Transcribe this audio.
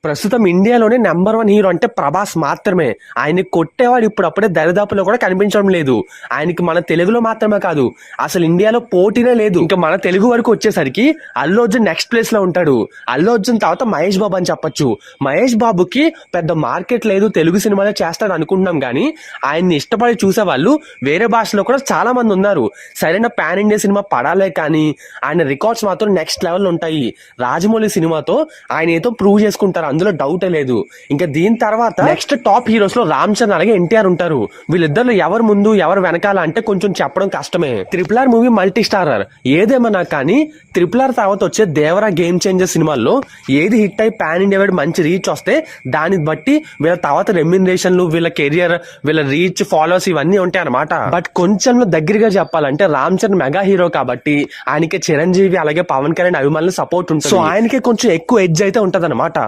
ప్రస్తుతం ఇండియాలోనే number 1 hero అంటే ప్రభాస్ మాత్రమే. ఆయన్ని కొట్టేవాడు ఇప్పుడు అప్పుడే దరిదాపులో కూడా కనిపించడం లేదు. ఆయనకి మన తెలుగులో మాత్రమే కాదు, అసలు ఇండియాలో పోటీనే లేదు. ఇంకా మన తెలుగు వరకు వచ్చేసరికి అల్లు అర్జున్ నెక్స్ట్ ప్లేస్ లో ఉంటాడు. అల్లు అర్జున్ తర్వాత మహేష్ బాబు అని చెప్పొచ్చు. మహేష్ బాబుకి పెద్ద మార్కెట్ లేదు, తెలుగు సినిమాలో చేస్తాడు అనుకుంటున్నాం కానీ ఆయన్ని ఇష్టపడి చూసే వాళ్ళు వేరే భాషలో కూడా చాలా మంది ఉన్నారు. సరైన పాన్ ఇండియా సినిమా పడాలే కానీ ఆయన రికార్డ్స్ మాత్రం నెక్స్ట్ లెవెల్ ఉంటాయి. రాజమౌళి సినిమాతో ఆయన ఏదో ప్రూవ్ చేసుకుంటారు, అందులో డౌటే లేదు. ఇంకా దీని తర్వాత నెక్స్ట్ టాప్ హీరోస్ లో రామ్ చరణ్ అలాగే ఎన్టీఆర్ ఉంటారు. వీళ్ళిద్దరు ఎవరు ముందు ఎవరు వెనకాల అంటే కొంచెం చెప్పడం కష్టమే. RRR మూవీ మల్టీ స్టారర్ ఏదేమన్నా కానీ RRR తర్వాత వచ్చే దేవరా గేమ్ చేంజర్ సినిమాల్లో ఏది హిట్ అయి పాన్ ఇండియా వైడ్ మంచి రీచ్ వస్తే దాన్ని బట్టి వీళ్ళ తర్వాత రెమ్యునరేషన్లు, వీళ్ళ కెరియర్, వీళ్ళ రీచ్, ఫాలోవర్స్ ఇవన్నీ ఉంటాయి అనమాట. బట్ కొంచెం దగ్గరగా చెప్పాలంటే రామ్ చరణ్ మెగా హీరో కాబట్టి ఆయనకి చిరంజీవి అలాగే పవన్ కళ్యాణ్ అభిమానులు సపోర్ట్ ఉంటుంది. సో ఆయనకి కొంచెం ఎక్కువ ఎడ్జ్ అయితే ఉంటది అనమాట.